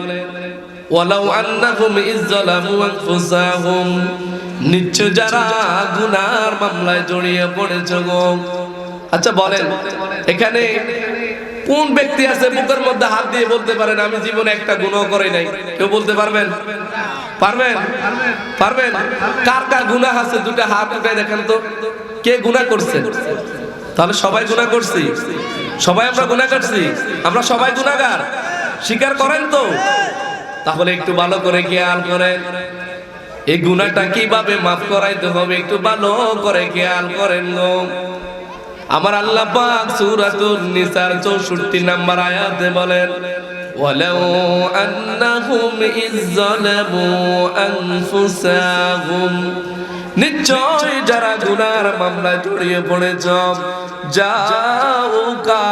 ওয়ালাউ আন্নাহুম ইযযালামু আনফুসাহুম, নিশ্চয় যারা গুনার মামলায় জড়িয়ে পড়েছে গো। আচ্ছা বলেন, এখানে কোন ব্যক্তি আছে বুকের মধ্যে হাত দিয়ে বলতে পারেন আমি জীবনে একটা গুনাহ করি নাই? কেউ বলতে পারবেন? পারবেন? পারবেন? কার কার গুনাহ আছে দুটো হাত উঠায় দেখেন তো, কে গুনাহ করছে? তাহলে সবাই গুনাহ করছি, সবাই আমরা গুনাহ করছি, আমরা সবাই গুনাহগার, স্বীকার করেন তো? তাহলে একটু ভালো করে খেয়াল করেন, এই গুনাহটা কিভাবে মাফ করাইতে হবে একটু ভালো করে খেয়াল করেন গো। আমার আল্লাহ পাক সূরাতুন নিসার 64 নম্বর আয়াতে বলেন, ওয়ালাউ আন্নাহুম ইযযালামু আনফুসাহুম, নিশ্চয় যারা গুনার মামলায় জড়িয়ে পড়েছ, যাওকা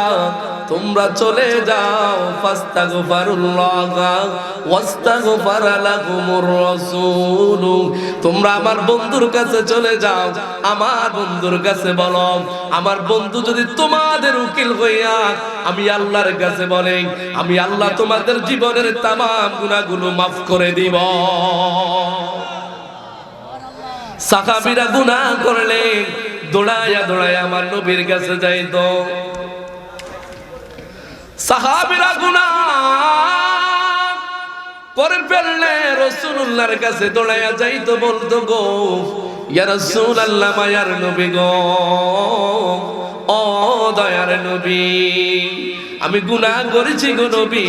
তোমরা চলে যাও, ফাস্তাগফিরুল্লাহ ওয়াস্তাগফারা লাকুমুর রাসূল, তোমরা আমার বন্ধুর কাছে চলে যাও, আমার বন্ধুর কাছে বলো, আমার বন্ধু যদি তোমাদের উকিল হইয়া আমি আল্লাহর কাছে বলেন, আমি আল্লাহ তোমাদের জীবনের তামাম গুনাহগুলো মাফ করে দিব। সাহাবীরা গুনাহ করলে দৌড়ায়া দৌড়ায়া আমার নবীর কাছে যাইতো। সাহাবীরা গুনাহ করে ফেললে রাসূলুল্লাহর কাছে দৌড়ায়া যাইতো, বলতো গো ইয়া রাসূলুল্লাহ, মায়ার নবী গো, ও দয়ার নবী, আমি গুনাহ করেছি গো নবী,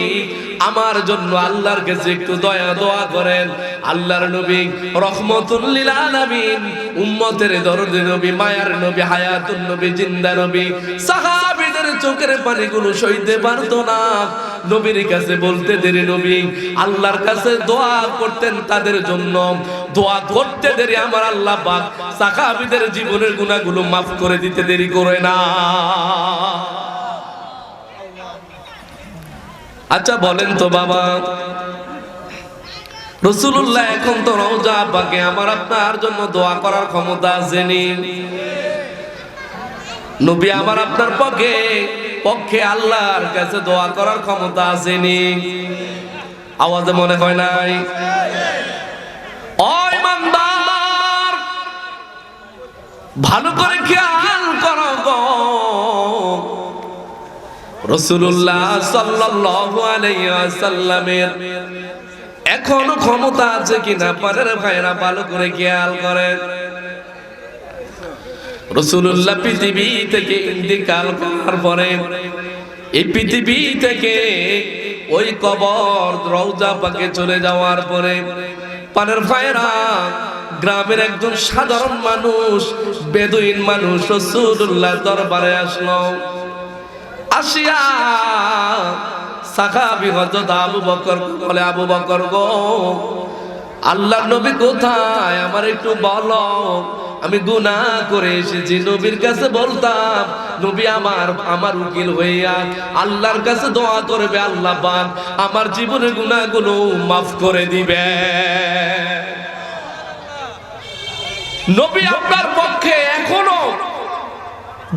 আমার জন্য আল্লাহর কাছে একটু দয়া দোয়া করেন। আল্লাহর নবী রহমতুল লিল আলামিন, উম্মতের দরদি নবী, মায়ার নবী, হায়াতুন নবী, জিন্দা নবী, সাহাবীদের চোখের পানিগুলো সইতে পারতো না, নবীর কাছে বলতে দেরি, নবী আল্লাহর কাছে দোয়া করতেন তাদের জন্য, দোয়া করতে দেরি আমার আল্লাহ পাক সাহাবীদের জীবনের গুনাহগুলো মাফ করে দিতে দেরি করে না। আচ্ছা বলেন তো বাবা, রাসূলুল্লাহ এখন তো রওজা পাকে আমার আপনার জন্য দোয়া করার ক্ষমতা আছেনি? নবী আমার আপনার পক্ষে আল্লাহর কাছে দোয়া করার ক্ষমতা আছেনি? আওয়াজে মনে হয় নাই? ও ইমানদার, ভালো করে খেয়াল করো গো, রাসূলুল্লাহ সাল্লাল্লাহু আলাইহি ওয়াসাল্লামের এখনো ক্ষমতা আছে কিনা পারের ভাইরা ভালো করে খেয়াল করেন। রাসূলুল্লাহ পৃথিবী থেকে ইন্তিকাল করার পরে এই পৃথিবী থেকে ওই কবর রওজা পাকে চলে যাওয়ার পরে পানের ভাইরা গ্রামের একজন সাধারণ মানুষ, বেদুইন মানুষ রাসূলুল্লাহ দরবারে আসলো। আসিয়া সাহাবী হযরত আবু বকর বলে, আবু বকর গো, আল্লাহর নবী কোথায় আমার একটু বলো, আমি গুনাহ করে এসেছি, নবীর কাছে বলতাম নবী আমার উকিল হইয়া আল্লাহর কাছে দোয়া করবে, আল্লাহ পাক আমার জীবনের গুনাহগুলো মাফ করে দিবে। নবী আপনার পক্ষে এখনো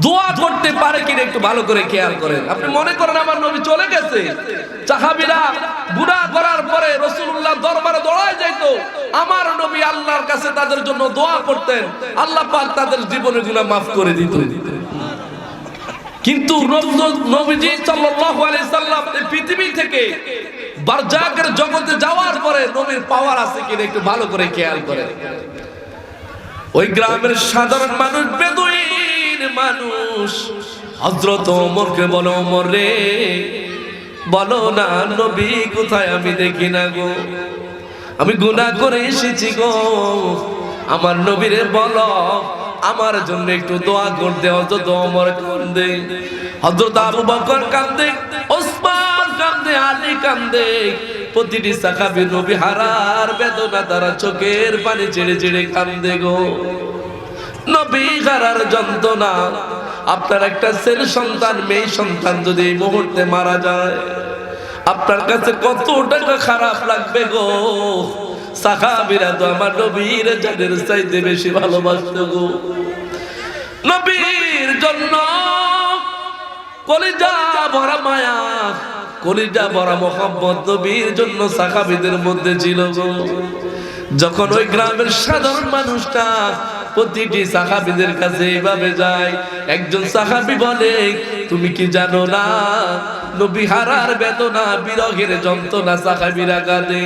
দোয়া করতে পারে কিনা একটু ভালো করে খেয়াল করেন। আপনি মনে করেন আমার নবী চলে গেছে, সাহাবীরা গুনাহ করার পরে রাসূলুল্লাহ দরবারে দৌড়ায় যাইতো, আমার নবী আল্লাহর কাছে তাদের জন্য দোয়া করতেন, আল্লাহ পাক তাদের জীবনের গুনাহ মাফ করে দিত। কিন্তু নবীজি সাল্লাল্লাহু আলাইহি সাল্লাম এই পৃথিবী থেকে বারজাকের জগতে যাওয়ার পরে নবীর পাওয়ার আছে কিনা একটু ভালো করে খেয়াল করেন। ওই গ্রামের সাধারণ মানুষ, বেদুইন মানুষ হযরত ওমরকে বলো, ওমর রে বলো না নবী কোথায়, আমি দেখি না গো, আমি গুনাহ করে এসেছি গো, আমার নবীরে বলো আমার জন্য একটু দোয়া করতে। হযরত ওমর কান্দে, হযরত আবু বকর কান্দে, ওসমান কান্দে, আলী কান্দে, প্রতিটি সাহাবী নবী হারার বেদনা তারা চোখের পানি ছেড়ে ছেড়ে কান্দে গো। নবী হারার যন্ত্রণা, আপনার একটা ছেলে সন্তান মেয়ে সন্তান যদি এই মুহূর্তে মারা যায় আপনার কাছে কত টাকা খারাপ লাগবে গো। সাহাবীরা তো আমার নবীর জানের চাইতে বেশি ভালোবাসতো গো। নবীর জন্য কলিজা ভরা মায়া, কলিজা ভরা মোহাম্মত নবীর জন্য সাহাবীদের মধ্যে ছিল গো। যখন ওই গ্রামের সাধারণ মানুষটা প্রতিটি সাহাবীদের কাছে এইভাবে যায়, একজন সাহাবী বলে, তুমি কি জানো না নবী হারার বেদনা, বিরহের যন্ত্রণা সাহাবীরা কাঁদে।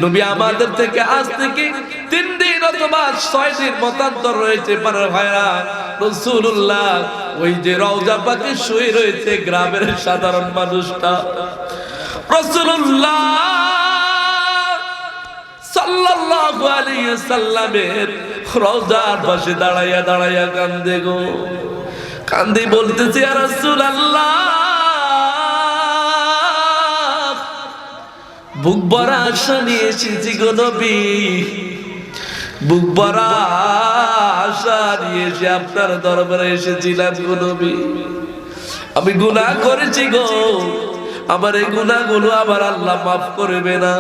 নবী আমাদের থেকে আজ থেকে 3 দিন অথবা 6 দিন মতান্তর রয়েছে পারে ভাইরা, রাসূলুল্লাহ ওই যে রওজা পাকে শুয়ে রয়েছে গ্রামের সাধারণ মানুষটা, রাসূলুল্লাহ সাল্লাল্লাহু আলাইহি সাল্লামের রওজার পাশে দাঁড়াইয়া দাঁড়াইয়া কান্দে গো। কান্দে বলতেছে, ইয়া রাসূলুল্লাহ বুক ভরা আশা নিয়ে এসেছি গো নবী, বুক ভরা আশা নিয়ে এসে আপনার দরবারে এসেছিলাম গো নবী। আমি গুনাহ করেছি গো, আমার এই গুনাহগুলো আবার আল্লাহ মাফ করবে না,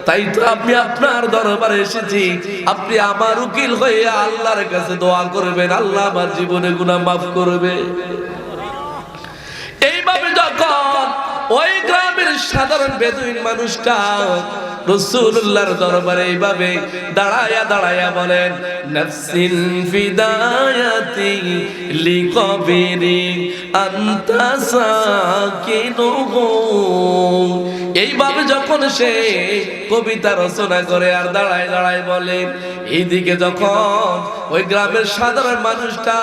তাই তো আমি আপনার দরবারে এসেছি। আপনি আমার উকিল হয়ে আল্লাহর কাছে দোয়া করবেন, আল্লাহ আমার জীবনে গুনাহ মাফ করবে। এইভাবে যখন ওই গ্রামের সাধারণ বেদুইন মানুষটা রাসূলুল্লাহর দরবারে এইভাবে দাঁড়ায়া দাঁড়ায়া বলেন, নাফসিন ফিদায়াতি লিকবিরি আনতা সাকিনুহু, এইভাবে যখন সে কবিতা রচনা করে আর দাঁড়ায় দাঁড়ায় বলে, এইদিকে যখন ওই গ্রামের সাধারণ মানুষটা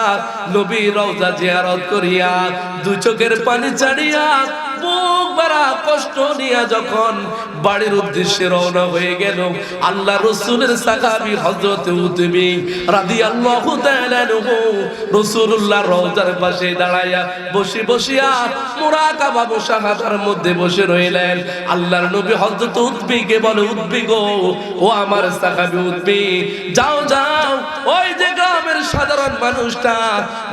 নবীর রওজা জিয়ারত করিয়া 2 চোখের পানি ছাড়িয়া বুক ভরা কষ্ট নিয়ে যখন বাড়ির উদ্দেশ্যে রওনা হয়ে গেল, আল্লাহ রাসূলের সাহাবী হযরত উতবী রাদিয়াল্লাহু তাআলা আনহু রাসূলুল্লাহর রওজার পাশে দাঁড়ায়া বসে বসিয়া মুরাকাবা মুশাহাদার মধ্যে বসে রইলেন। আল্লাহর নবী হযরত উতবীকে বলে, উতবী গো, ও আমার সাহাবী উতবী, যাও যাও, ওই যে গ্রামের সাধারণ মানুষটা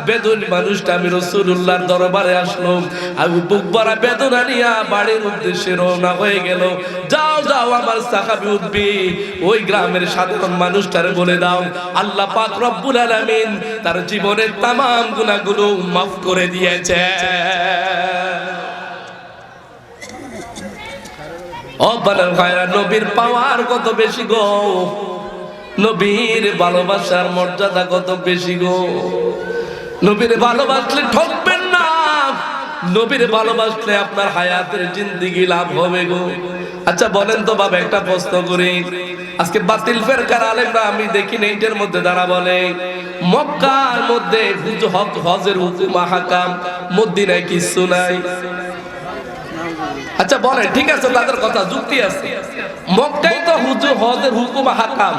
বেদুইন মানুষটা আমি রাসূলুল্লাহর দরবারে আসলো, আমি বুক ভরা বেদনা নিয়ে বাড়ির উদ্দেশ্যে রওনা হয়ে গেল, যাও যাও আমার সাহাবী উতবী ওই গ্রামের সাধারণ মানুষটারে বলে দাও আল্লাহ পাক রব্বুল আলামিন তার জীবনের तमाम গুনাহগুলো মাফ করে দিয়েছে। ও বলেন ভাইরা, নবীর পাওয়ার কত বেশি গো, নবীর ভালোবাসার মর্যাদা কত বেশি গো। নবীর ভালোবাসলে ঠকবেন না, নবীর ভালোবাসলে আপনার হায়াতের জিন্দেগি লাভ হবে গো। আচ্ছা বলেন তো বাবা, একটা প্রশ্ন করি, আজকে বাতিল ফেরকার আলেমরা আমি দেখি নেটের মধ্যে দাঁড়া বলে মক্কার মধ্যে হজের হুকুম আহকাম, মদিনায় কিছু নাই। আচ্ছা বলেন, ঠিক আছে তাদের কথা যুক্তি আছে, মক্কায় তো হজের হুকুম আহকাম,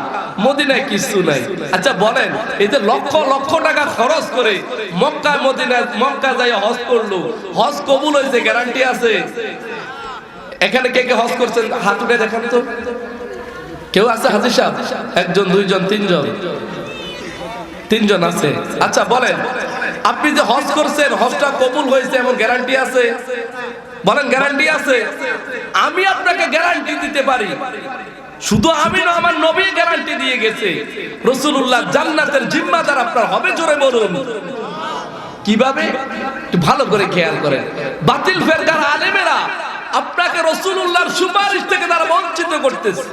মদিনায় কিছু নাই। আচ্ছা বলেন, এই যে লক্ষ লক্ষ টাকা খরচ করে মক্কায় মদিনায় মক্কা যাই হজ করলো, হজ কবুল হয়েছে গ্যারান্টি আছে? এখানে কে কে হজ করছেন হাত উঠে দেখান তো, কেউ আছে হাজির সাহেব? 1 জন 2 জন 3 জন 3 জন আছে। আচ্ছা বলেন, আপনি যে হজ করছেন হজটা কবুল হয়েছে এমন গ্যারান্টি আছে? বলেন গ্যারান্টি আছে? আমি আপনাকে গ্যারান্টি দিতে পারি, শুধু আমি না, আমার নবী গ্যারান্টি দিয়ে গেছে, রাসূলুল্লাহ জান্নাতের জিম্মাদার আপনার হবে। জোরে বলুন কিভাবে? একটু ভালো করে খেয়াল করেন, বাতিল ফেরকার আলেমেরা আপনাকে রাসূলুল্লাহর সুপারিশ থেকে তারা বঞ্চিত করতেছে।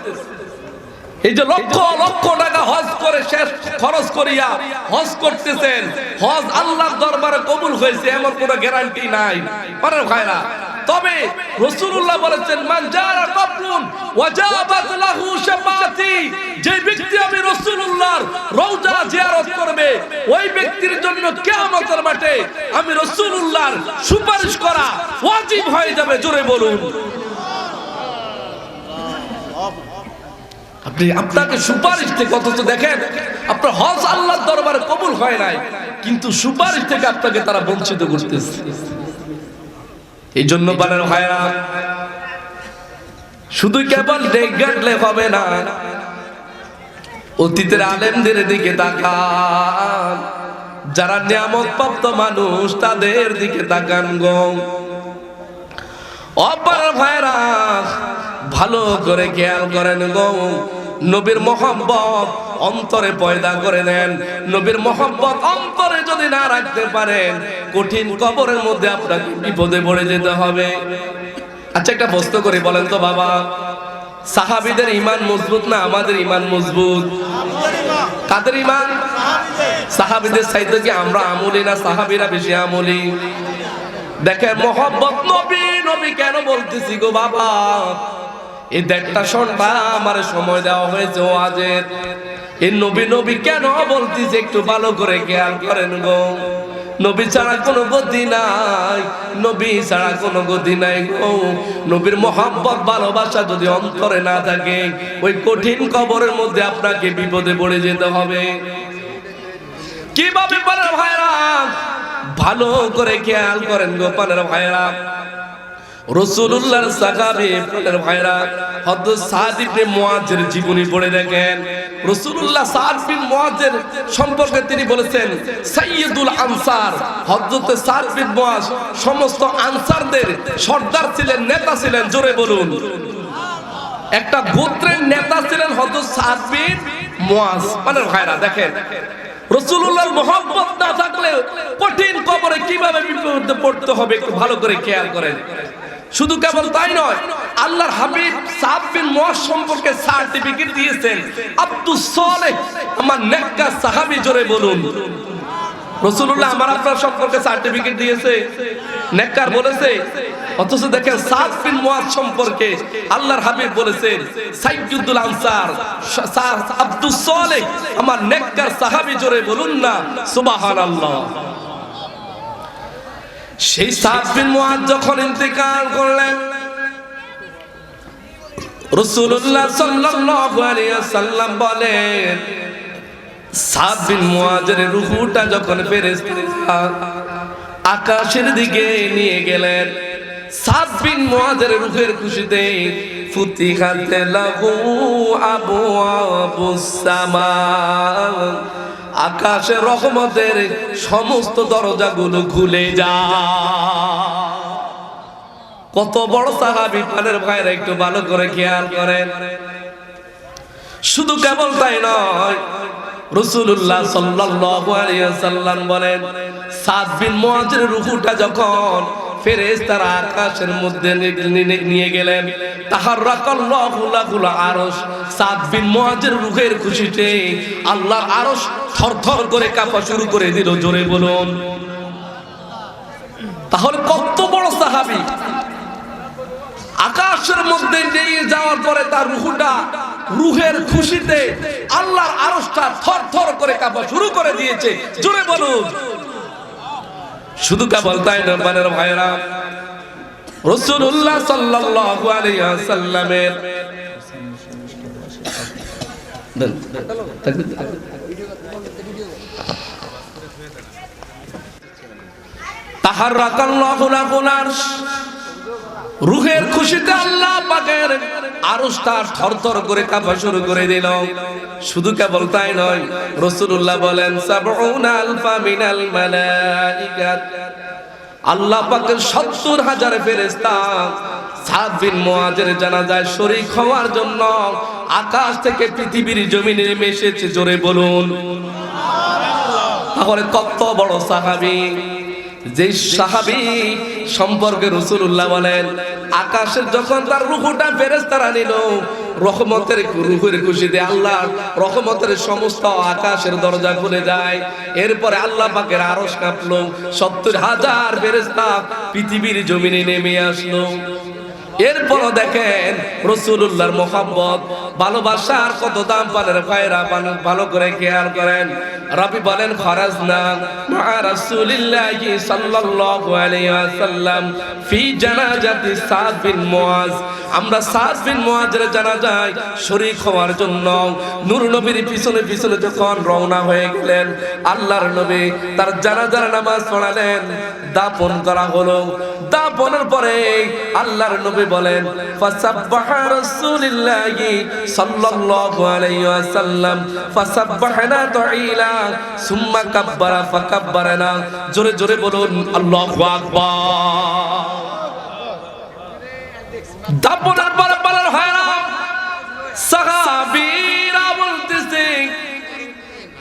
এই যে লক্ষ লক্ষ টাকা হজ করে শেষ খরচ করিয়া হজ করতেছেন, হজ আল্লাহর দরবারে কবুল হয়েছে এমন কোনো গ্যারান্টি নাই পারে ভাইরা। তবে রাসূলুল্লাহ বলেছেন, মান জারা কবরুন ওয়াজাবাত লাহু শাফাআতি, যে ব্যক্তি আমি রাসূলুল্লাহর রওজা জিয়ারত করবে ওই ব্যক্তির জন্য কিয়ামতের মাঠে আমি রাসূলুল্লাহর সুপারিশ করা ওয়াজিব হয়ে যাবে। জোরে বলুন। আপনি আপনাকে সুপারিশ থেকে, অথচ দেখেন আপনার হজ আল্লাহর দরবারে কবুল হয় নাই, কিন্তু সুপারিশ থেকে আপনাকে তারা বঞ্চিত করতেছে। এই জন্য বলেন ভাইরা, শুধু কেবল ডেক গাঁটলে হবে না, অতীতের আলেমদের দিকে তাকান, যারা নিয়ামত প্রাপ্ত মানুষ তাদের দিকে তাকান গো। অপার ভাইরা ভালো করে খেয়াল করেন গো, নবীর মহব্বত অন্তরে পয়দা করে দেন। নবীর মহব্বত অন্তরে যদি না রাখতে পারেন, কঠিন কবরের মধ্যে আপনাকে বিপদে পড়ে যেতে হবে। আচ্ছা, একটা প্রশ্ন করে বলেন তো বাবা, সাহাবীদের ঈমান মজবুত না আমাদের ঈমান মজবুত? কাদের ঈমান? সাহাবীদের চাইতে কি আমরা আমলি না সাহাবীরা বেশি আমলি? দেখেন মহব্বত নবী নবী কেন বলতেছি গো বাবা, এই দেড়টা ঘন্টা আমার সময় দেওয়া হয়েছে ওয়াজের। এই নবী নবী কেন বলতেছি একটু ভালো করে খেয়াল করেন গো। নবী ছাড়া কোনো গতি নাই, নবী ছাড়া কোনো গতি নাই গো। নবীর মহব্বত ভালোবাসা যদি অন্তরে না থাকে, ওই কঠিন কবরের মধ্যে আপনাকে বিপদে পড়ে যেতে হবে। কিভাবে পারেন ভাইরা? ভালো করে খেয়াল করেন গোপালের ভাইরা, রাসূলুল্লাহর সাহাবী প্রাণের ভাইরা, হযরত সাদ ইবনে মুআযের জীবনী পড়ে দেখেন। রাসূলুল্লাহ সাদ বিন মুআযের সম্পর্কে তিনি বলেছেন সাইয়্যিদুল আনসার। হযরত সাদ বিন মুআয সমস্ত আনসারদের সর্দার ছিলেন, নেতা ছিলেন। জোরে বলুন। একটা গোত্রের নেতা ছিলেন হযরত সাদ বিন মুআয। মানে ভাইরা দেখেন, রাসূলুল্লাহর মহব্বত না থাকলে কঠিন কবরে কিভাবে বিপদে পড়তে হবে একটু ভালো করে খেয়াল করেন। শুধু কেবল তাই নয়, আল্লাহর হাবিব সাদ বিন মুআয সম্পর্কে সার্টিফিকেট দিয়েছেন আব্দুস সালেহ, আমার নেককার সাহাবী। জোরে বলুন। রাসূলুল্লাহ আমার আপনার সম্পর্কে সার্টিফিকেট দিয়েছে, নেককার বলেছে। অথচ দেখেন সাদ বিন মুআয সম্পর্কে আল্লাহর হাবিব বলেছেন সাইয়্যিদুল আনসার, আব্দুস সালেহ, আমার নেককার সাহাবী। জোরে বলুন না সুবহানাল্লাহ। সেই সাদ বিন মুআয যখন ইন্তেকাল করলেন, রাসূলুল্লাহ সাল্লাল্লাহু আলাইহি ওয়াসাল্লাম বলেন সাদ বিন মুআযের রূহটা যখন ফেরেশতা আকাশের দিকে নিয়ে গেলেন, সাদ বিন মুআযের রূহের খুশিতে ফুতিহাত লাহু আবওয়াবুস সামা, আকাশের রহমতের সমস্ত দরজাগুলো খুলে যায়। কত বড় সাহাবী প্রাণের ভাইরা, একটু ভালো করে খেয়াল করেন। শুধু কেবল তাই নয়, রাসূলুল্লাহ সাল্লাল্লাহু আলাইহি ওয়াসাল্লাম বলেন সাদ বিন মুআযের রূহটা যখন ফেরেশতারা আকাশের মধ্যে নিয়ে গেলেন, তাহাররাকাল্লাহু লাহুল আরশ, সাদ বিন মুআযের রূহের খুশিতে আল্লাহর আরশ থরথর করে কাঁপা শুরু করে দিল। জোরে বলুন। তাহলে কত বড় সাহাবী! আকাশের মধ্যে নিয়ে যাওয়ার পরে তার রূহটা, রূহের খুশিতে আল্লাহর আরশটা থরথর করে কাঁপা শুরু করে দিয়েছে। জোরে বলুন। শুধু কেবল তাই না প্রাণের ভাইরা, রাসূলুল্লাহ সাল্লাল্লাহু আলাইহি ওয়াসাল্লামের তাহাররাকাল্লাহু লাহুল আরশ, রূহের খুশিতে আল্লাহ পাকের আরশটা থরথর করে কাঁপা শুরু করে দিল। শুধু কেবল তাই নয়, রাসূলুল্লাহ বলেন সাবউনা আলফা মিনাল মালাইকাত, আল্লাহ পাকের ৭০,০০০ ফেরেশতা সাদ বিন মুআযের জানাজায় শরীক হওয়ার জন্য আকাশ থেকে পৃথিবীর জমিনে নেমে এসেছে। জোরে বলুন। তাহলে কত বড় সাহাবী! যে সাহাবী সম্পর্কে রাসূলুল্লাহ বলেন আকাশের যখন তার রূহটা ফেরেশতারা নিল, রহমতের রূহের খুশিতে আল্লাহ রহমতের সমস্ত আকাশের দরজা খুলে যায়। এরপরে আল্লাহ পাকের আরশ কাঁপলো, ৭০,০০০ ফেরেশতা পৃথিবীর জমিনে নেমে আসলো। এরপরও দেখেন রাসূলুল্লাহর মহব্বত, ভালোবাসার কত দাম পানের ভাইরা, ভালো করে খেয়াল করেন। রাবি বলেন ফারাজনা মা রাসূলিল্লাহি সাল্লাল্লাহু আলাইহি ওয়াসাল্লাম ফি জানাজাতি সাদ বিন মুআয, আমরা সাদ বিন মুআযের জানাজায় শরীক হওয়ার জন্য নূর নবীর পিছনে পিছনে যখন রওনা হয়ে গেলেন, আল্লাহর নবী তার জানাজার নামাজ পড়ালেন, দাফন করা হলো। দাফনের পরে আল্লাহর নবী বলেন ফাসাব্বাহা রাসূলুল্লাহি সাল্লাল্লাহু আলাইহি ওয়াসাল্লাম ফাসাব্বাহনা তাইলা সুম্মা কাব্বারা ফাকাব্বারনা। জোরে জোরে বলুন আল্লাহু আকবার। দাফনের পরে বলেন হয় না সাহাবী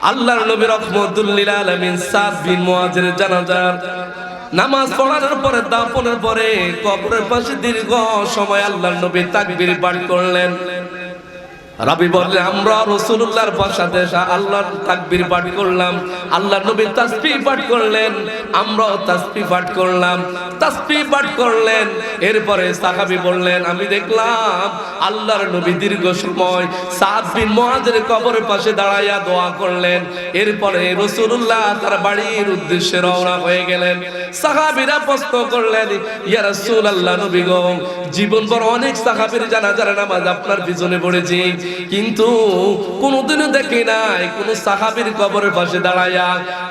আল্লাহর নবী রাহমাতুল লিল আলামিন সাদ বিন মুআজের জানাজার নামাজ পড়ানোর পরে দাফনের পরে কবরের পাশে দীর্ঘ সময় আল্লাহর নবী তাকবীর পাঠ করলেন। রাবি বললেন আমরা রাসূলুল্লাহর সাথে আল্লাহর তাকবীর পাঠ করলাম, আল্লাহর নবী তাসবিহ পাঠ করলেন, আমরাও তাসবিহ পাঠ করলাম। তাসবিহ পাঠ করলেন, এরপরে সাহাবী বললেন আমি দেখলাম আল্লাহর নবী দীর্ঘ সময় সাদ বিন মুআজের কবরের পাশে দাঁড়ায়া দোয়া করলেন। এরপরে রাসূলুল্লাহ তার বাড়ির উদ্দেশ্যে রওনা হয়ে গেলেন। সাহাবীরা প্রশ্ন করলেন ইয়া রাসূলুল্লাহ, নবী গো জীবন ভর অনেক সাহাবীর জানাজার নামাজ আপনার পিছনে পড়েছি, কিন্তু কোনদিনও দেখি নাই কোন সাহাবীর কবরের পাশে দাঁড়ায়া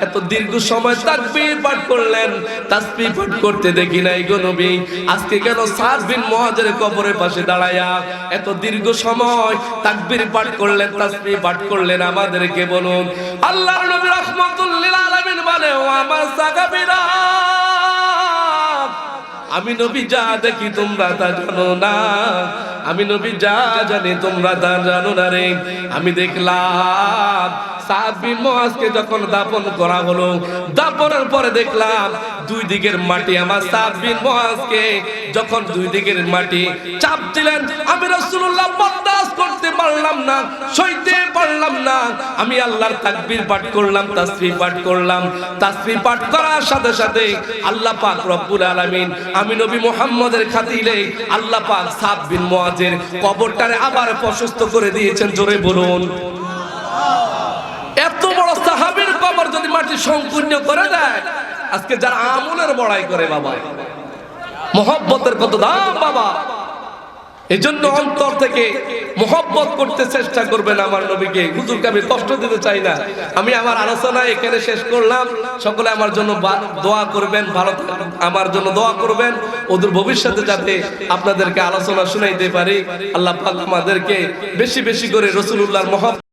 এত দীর্ঘ সময় তাকবীর পাঠ করলেন, তাসবিহ পাঠ করতে দেখি নাই গো নবী। আজকে কেন সাদ বিন মুআজের কবরের পাশে দাঁড়ায়া এত দীর্ঘ সময় তাকবীর পাঠ করলেন, তাসবিহ পাঠ করলেন, আমাদেরকে বলুন। আল্লাহর নবী রাহমাতুল লিল আলামিন বলে ও আমার সাহাবীরা, আমি নবী যা দেখি তোমরা তা জানো না, আমি নবী যা জানি তোমরা তা জানো না রে। আমি দেখলাম সাদ বিন মুআজকে যখন দাফন করা হলো, দাফনের পরে দেখলাম দুই দিকের মাটি আমার সাদ বিন মুআজকে যখন দুই দিকের মাটি চাপ দিলেন, আমি রাসূলুল্লাহ বরদাস্ত করতে পারলাম না, সইতে পারলাম না। আমি আল্লাহর তাকবীর পাঠ করলাম, তাসবিহ পাঠ করলাম। তাসবিহ পাঠ করার সাথে সাথে আল্লাহ পাক রব্বুল আলামিন আমি নবী মুহাম্মদের খাতিরে আল্লাহ পাক সাদ বিন মুআজের কবরটারে আবার প্রশস্ত করে দিয়েছেন। জোরে বলুন। এত বড় সাহাবীর কবর যদি মাটি সংকীর্ণ করে দেয়, আজকে যারা আমলের বড়াই করে বাবা, মহব্বতের কত দাম বাবা। এজন্য অন্তর থেকে মহব্বত করতে চেষ্টা করবেন আমার নবীকে। হুজুরকে আমি কষ্ট দিতে চাই না। আমি আমার আলোচনা এখানে শেষ করলাম। সকলে আমার জন্য দোয়া করবেন, ভালো আমার জন্য দোয়া করবেন, ওদের ভবিষ্যতে যাতে আপনাদেরকে আলোচনা শোনাইতে পারি। আল্লাহ পাক আমাদেরকে বেশি বেশি করে রাসূলুল্লাহর মহব্বত